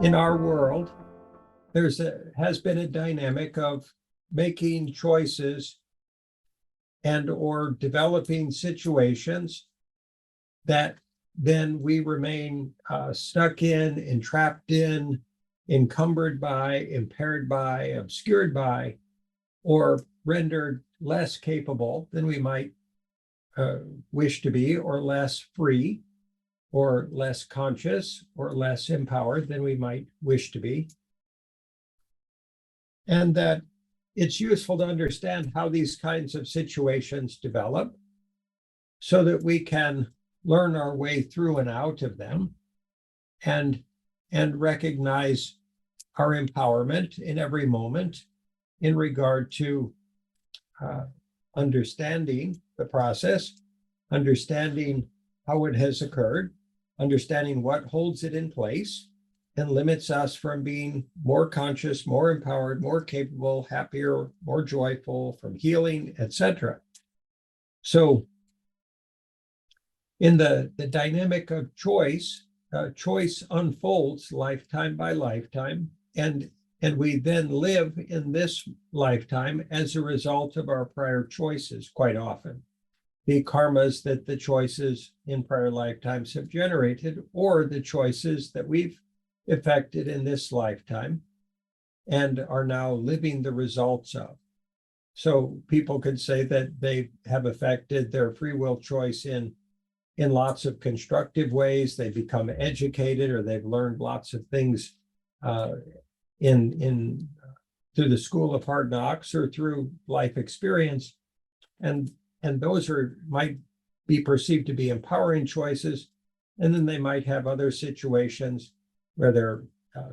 in our world, has been a dynamic of making choices and or developing situations that then we remain stuck in, entrapped in, encumbered by, impaired by, obscured by, or rendered less capable than we might wish to be, or less free, or less conscious, or less empowered than we might wish to be. And that it's useful to understand how these kinds of situations develop so that we can learn our way through and out of them and recognize our empowerment in every moment in regard to understanding the process, understanding how it has occurred, understanding what holds it in place and limits us from being more conscious, more empowered, more capable, happier, more joyful, from healing, etc. So in the dynamic of choice, choice unfolds lifetime by lifetime, and we then live in this lifetime as a result of our prior choices quite often. The karmas that the choices in prior lifetimes have generated, or the choices that we've effected in this lifetime and are now living the results of. So people could say that they have affected their free will choice in lots of constructive ways. They become educated, or they've learned lots of things in through the school of hard knocks or through life experience, and those might be perceived to be empowering choices. And then they might have other situations where they're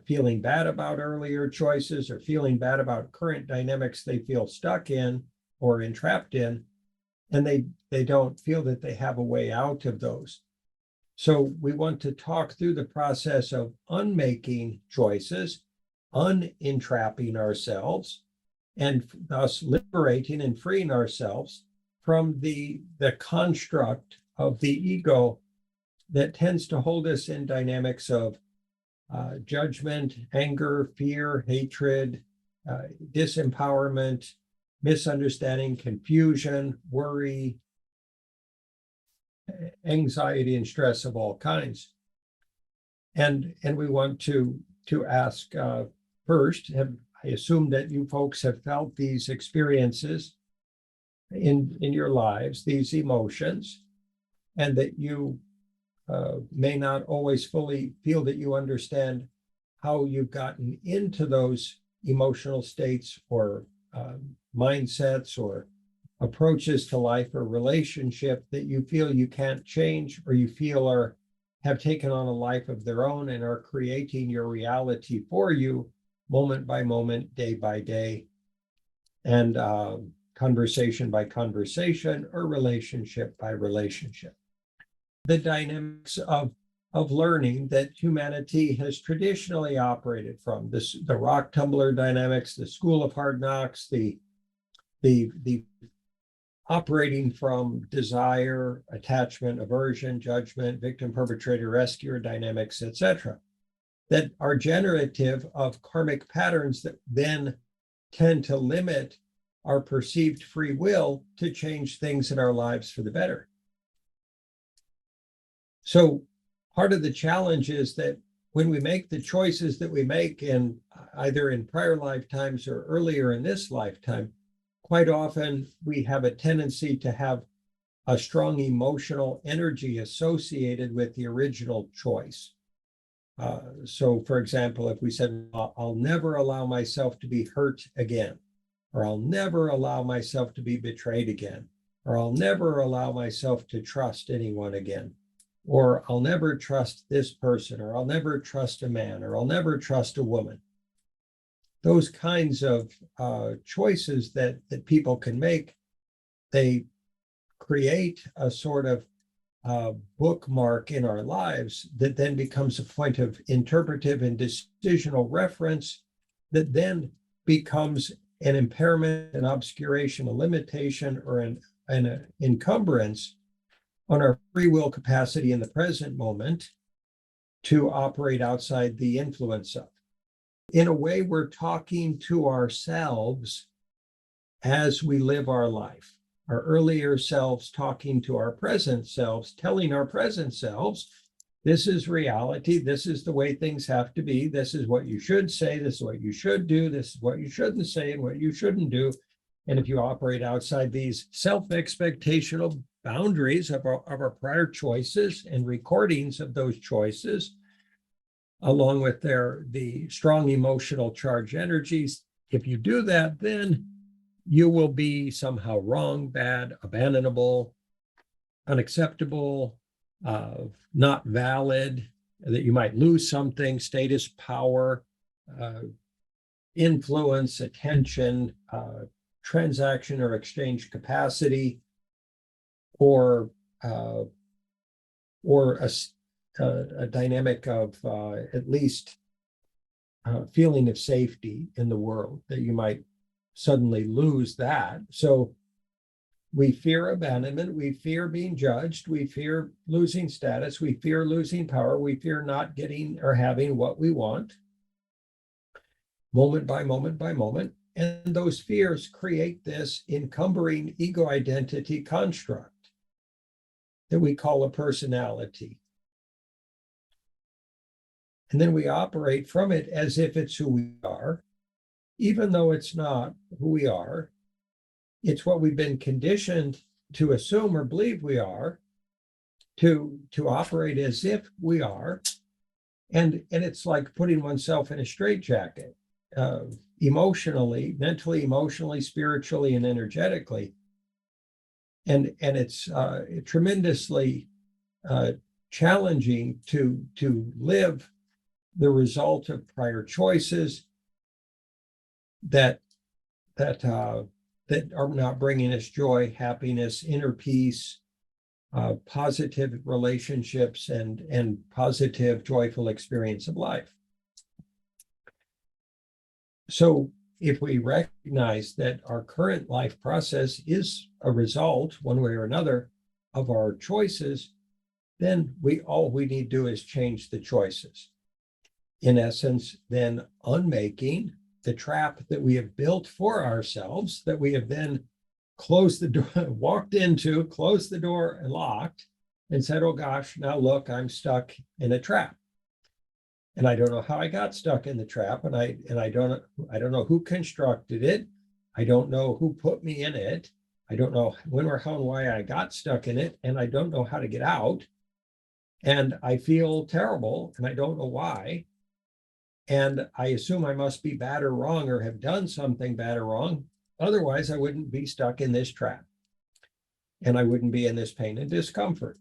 feeling bad about earlier choices, or feeling bad about current dynamics they feel stuck in or entrapped in, and they don't feel that they have a way out of those. So we want to talk through the process of unmaking choices, unentrapping ourselves, and thus liberating and freeing ourselves from the construct of the ego that tends to hold us in dynamics of judgment, anger, fear, hatred, disempowerment, misunderstanding, confusion, worry, anxiety, and stress of all kinds. And we want to ask first, I assume that you folks have felt these experiences in your lives, these emotions, and that you may not always fully feel that you understand how you've gotten into those emotional states or mindsets or approaches to life or relationship that you feel you can't change, or you feel have taken on a life of their own and are creating your reality for you moment by moment, day by day, and conversation by conversation, or relationship by relationship. The dynamics of learning that humanity has traditionally operated from, the rock tumbler dynamics, the school of hard knocks, the operating from desire, attachment, aversion, judgment, victim, perpetrator, rescuer dynamics, etc., that are generative of karmic patterns that then tend to limit our perceived free will to change things in our lives for the better. So part of the challenge is that when we make the choices that we make either in prior lifetimes or earlier in this lifetime, quite often we have a tendency to have a strong emotional energy associated with the original choice. So for example, if we said, I'll never allow myself to be hurt again, or I'll never allow myself to be betrayed again, or I'll never allow myself to trust anyone again, or I'll never trust this person, or I'll never trust a man, or I'll never trust a woman. Those kinds of choices that people can make, they create a sort of bookmark in our lives that then becomes a point of interpretive and decisional reference that then becomes an impairment, an obscuration, a limitation, or an encumbrance on our free will capacity in the present moment, to operate outside the influence of. In a way, we're talking to ourselves as we live our life. Our earlier selves talking to our present selves, telling our present selves, this is reality, this is the way things have to be, this is what you should say, this is what you should do, this is what you shouldn't say, and what you shouldn't do. And if you operate outside these self-expectational boundaries of our prior choices and recordings of those choices, along with the strong emotional charge energies, if you do that, then you will be somehow wrong, bad, abandonable, unacceptable, not valid, that you might lose something, status, power, influence, attention, transaction or exchange capacity, or a dynamic of at least feeling of safety in the world, that you might suddenly lose that. So we fear abandonment, we fear being judged, we fear losing status, we fear losing power, we fear not getting or having what we want, moment by moment by moment. And those fears create this encumbering ego identity construct that we call a personality. And then we operate from it as if it's who we are, even though it's not who we are. It's what we've been conditioned to assume or believe we are, to operate as if we are. And it's like putting oneself in a straitjacket, emotionally, mentally, emotionally, spiritually, and energetically. And it's tremendously challenging to live the result of prior choices that are not bringing us joy, happiness, inner peace, positive relationships, and positive, joyful experience of life. So if we recognize that our current life process is a result, one way or another, of our choices, then all we need to do is change the choices. In essence, then unmaking the trap that we have built for ourselves, that we have then closed the door, walked into, closed the door and locked, and said, oh gosh, now look, I'm stuck in a trap. And I don't know how I got stuck in the trap, and I don't know who constructed it. I don't know who put me in it. I don't know when or how and why I got stuck in it, and I don't know how to get out. And I feel terrible, and I don't know why. And I assume I must be bad or wrong or have done something bad or wrong. Otherwise, I wouldn't be stuck in this trap, and I wouldn't be in this pain and discomfort.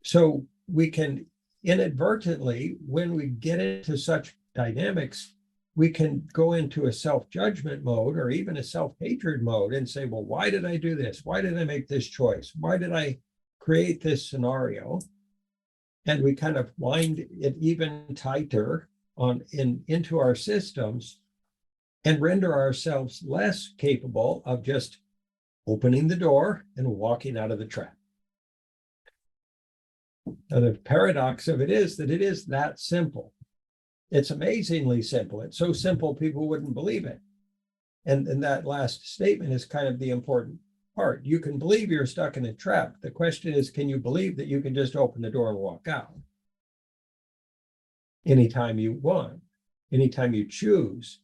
So we can inadvertently, when we get into such dynamics, we can go into a self-judgment mode or even a self-hatred mode and say, well, why did I do this? Why did I make this choice? Why did I create this scenario? And we kind of wind it even tighter into our systems and render ourselves less capable of just opening the door and walking out of the trap. Now, the paradox of it is that it is that simple. It's amazingly simple. It's so simple, people wouldn't believe it. And that last statement is kind of the important part. You can believe you're stuck in a trap. The question is, can you believe that you can just open the door and walk out anytime you want, anytime you choose?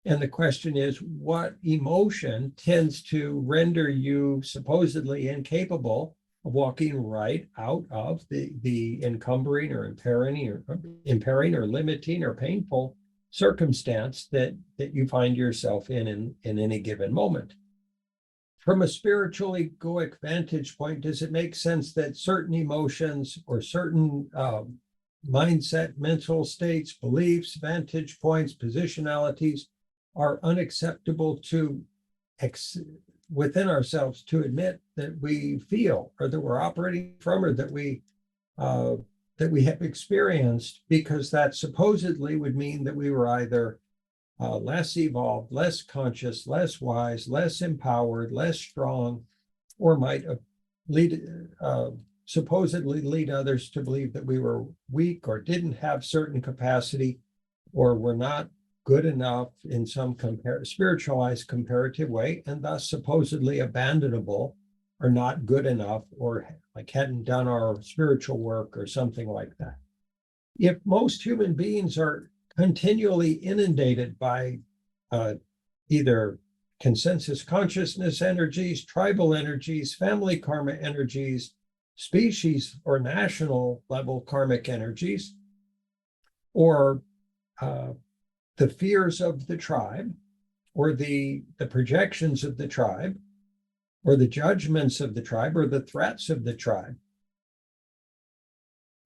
And the question is, what emotion tends to render you supposedly incapable of walking right out of the encumbering or impairing or limiting or painful circumstance that you find yourself in any given moment? From a spiritual egoic vantage point, does it make sense that certain emotions or certain mindset, mental states, beliefs, vantage points, positionalities are unacceptable within ourselves to admit that we feel, or that we're operating from, or that we have experienced, because that supposedly would mean that we were either less evolved, less conscious, less wise, less empowered, less strong, or might lead supposedly lead others to believe that we were weak or didn't have certain capacity or were not good enough in some spiritualized comparative way, and thus supposedly abandonable or not good enough or like hadn't done our spiritual work or something like that. If most human beings are continually inundated by either consensus consciousness energies, tribal energies, family karma energies, species or national level karmic energies, or the fears of the tribe, or the projections of the tribe, or the judgments of the tribe, or the threats of the tribe.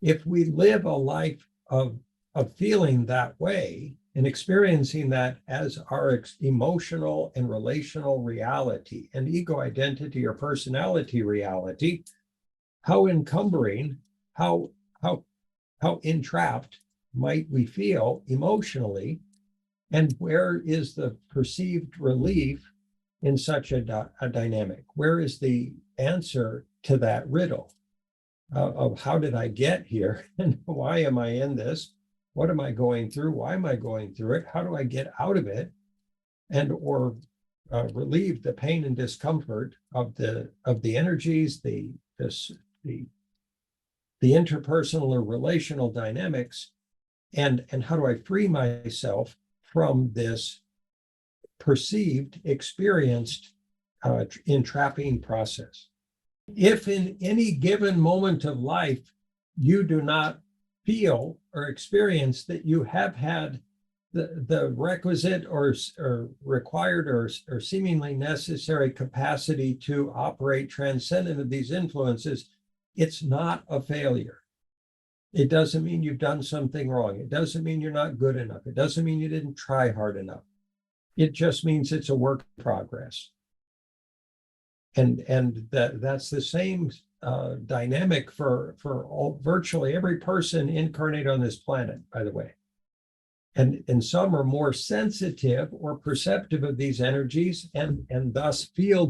If we live a life of feeling that way and experiencing that as our emotional and relational reality and ego identity or personality reality, how encumbering, how entrapped might we feel emotionally, and where is the perceived relief in such a dynamic? Where is the answer to that riddle of how did I get here and why am I in this? What am I going through? Why am I going through it? How do I get out of it and or relieve the pain and discomfort of the energies, the interpersonal or relational dynamics, and how do I free myself from this perceived, experienced entrapping process? If in any given moment of life you do not feel or experience that you have had the requisite or required or seemingly necessary capacity to operate transcendent of these influences, it's not a failure. It doesn't mean you've done something wrong. It doesn't mean you're not good enough. It doesn't mean you didn't try hard enough. It just means it's a work in progress. And that's the same dynamic for virtually every person incarnate on this planet, by the way. And some are more sensitive or perceptive of these energies and thus feel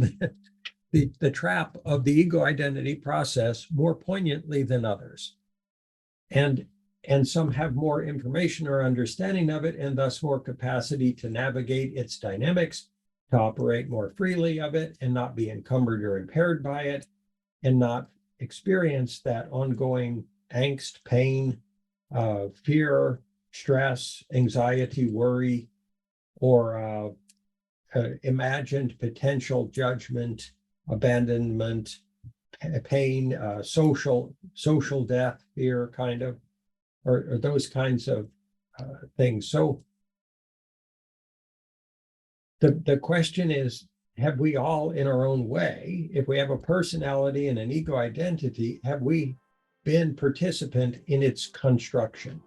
the trap of the ego identity process more poignantly than others. And some have more information or understanding of it and thus more capacity to navigate its dynamics, to operate more freely of it and not be encumbered or impaired by it, and not experience that ongoing angst, pain, fear, stress, anxiety, worry, or imagined potential judgment, abandonment, pain, social death, fear, kind of, or those kinds of things. So the question is, have we all in our own way, if we have a personality and an ego identity, have we been participant in its construction?